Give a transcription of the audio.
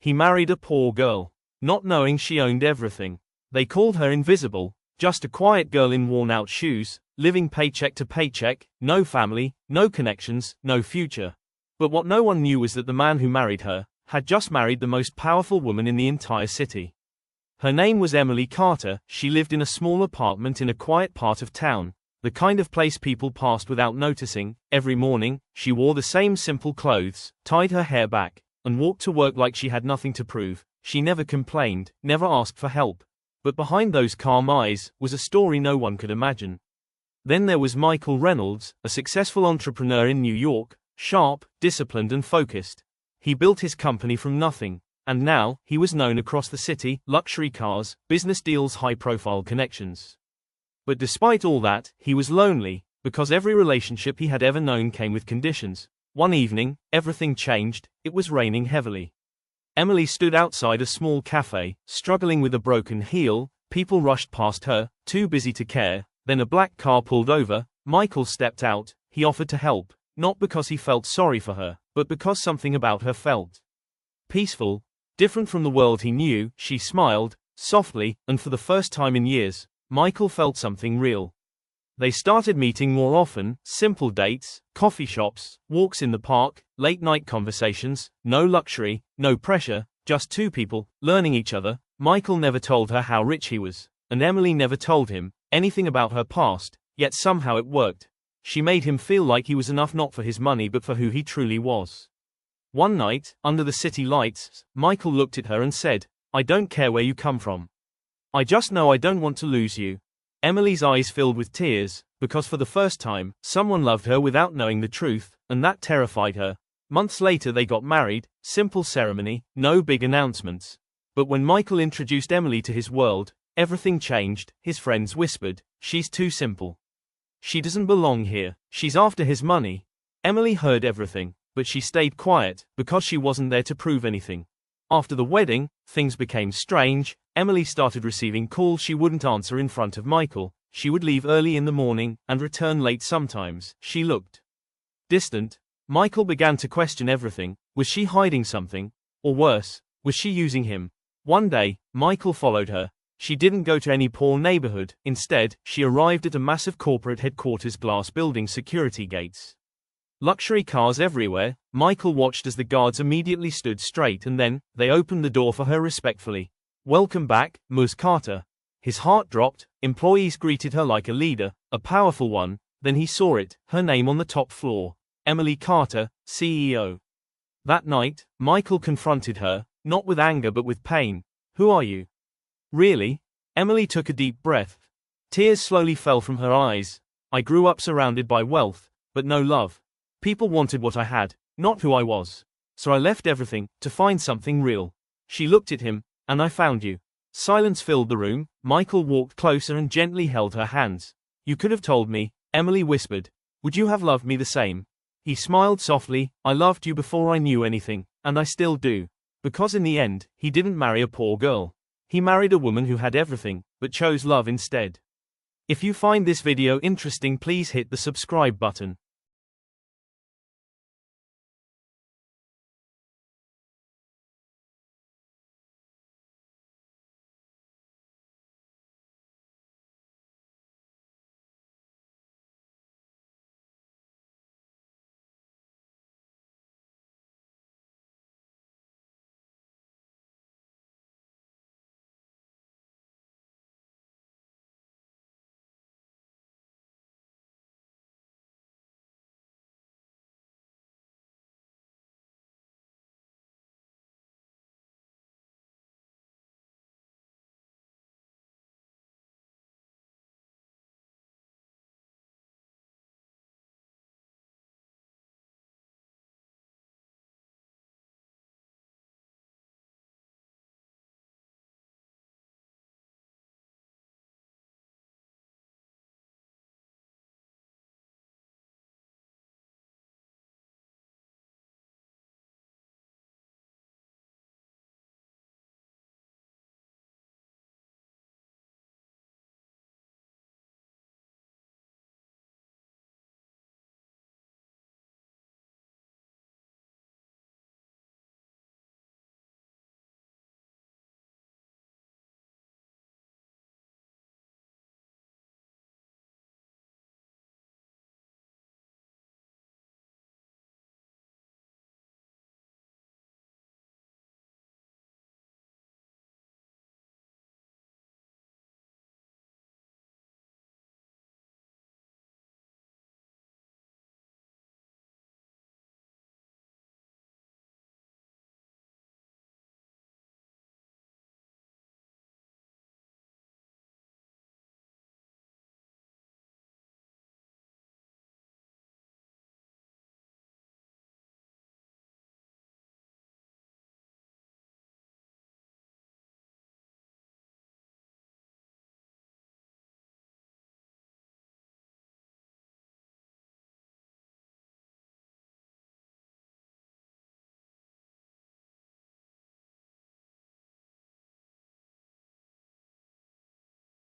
He married a poor girl, not knowing she owned everything. They called her invisible, just a quiet girl in worn-out shoes, living paycheck to paycheck, no family, no connections, no future. But what no one knew was that the man who married her had just married the most powerful woman in the entire city. Her name was Emily Carter. She lived in a small apartment in a quiet part of town, the kind of place people passed without noticing. Every morning, she wore the same simple clothes, tied her hair back, and walked to work like she had nothing to prove. She never complained, never asked for help. But behind those calm eyes was a story no one could imagine. Then there was Michael Reynolds, a successful entrepreneur in New York, sharp, disciplined and focused. He built his company from nothing, and now, he was known across the city: luxury cars, business deals, high-profile connections. But despite all that, he was lonely, because every relationship he had ever known came with conditions. One evening, everything changed. It was raining heavily. Emily stood outside a small cafe, struggling with a broken heel. People rushed past her, too busy to care. Then a black car pulled over. Michael stepped out. He offered to help, not because he felt sorry for her, but because something about her felt peaceful, different from the world he knew. She smiled, softly, and for the first time in years, Michael felt something real. They started meeting more often: simple dates, coffee shops, walks in the park, late-night conversations, no luxury, no pressure, just two people, learning each other. Michael never told her how rich he was, and Emily never told him anything about her past, yet somehow it worked. She made him feel like he was enough, not for his money but for who he truly was. One night, under the city lights, Michael looked at her and said, "I don't care where you come from. I just know I don't want to lose you." Emily's eyes filled with tears, because for the first time, someone loved her without knowing the truth, and that terrified her. Months later they got married, simple ceremony, no big announcements. But when Michael introduced Emily to his world, everything changed. His friends whispered, "She's too simple. She doesn't belong here. She's after his money." Emily heard everything, but she stayed quiet, because she wasn't there to prove anything. After the wedding, things became strange. Emily started receiving calls she wouldn't answer in front of Michael. She would leave early in the morning, and return late sometimes. She looked distant. Michael began to question everything. Was she hiding something? Or worse, was she using him? One day, Michael followed her. She didn't go to any poor neighborhood. Instead, she arrived at a massive corporate headquarters, glass building, security gates, luxury cars everywhere. Michael watched as the guards immediately stood straight, and then, they opened the door for her respectfully. "Welcome back, Ms. Carter." His heart dropped. Employees greeted her like a leader, a powerful one. Then he saw it, her name on the top floor: Emily Carter, CEO. That night, Michael confronted her, not with anger but with pain. "Who are you? Really?" Emily took a deep breath. Tears slowly fell from her eyes. "I grew up surrounded by wealth, but no love. People wanted what I had, not who I was. So I left everything, to find something real." She looked at him. "And I found you." Silence filled the room. Michael walked closer and gently held her hands. "You could have told me," Emily whispered. "Would you have loved me the same?" He smiled softly. "I loved you before I knew anything, and I still do." Because in the end, he didn't marry a poor girl. He married a woman who had everything, but chose love instead. If you find this video interesting, please hit the subscribe button.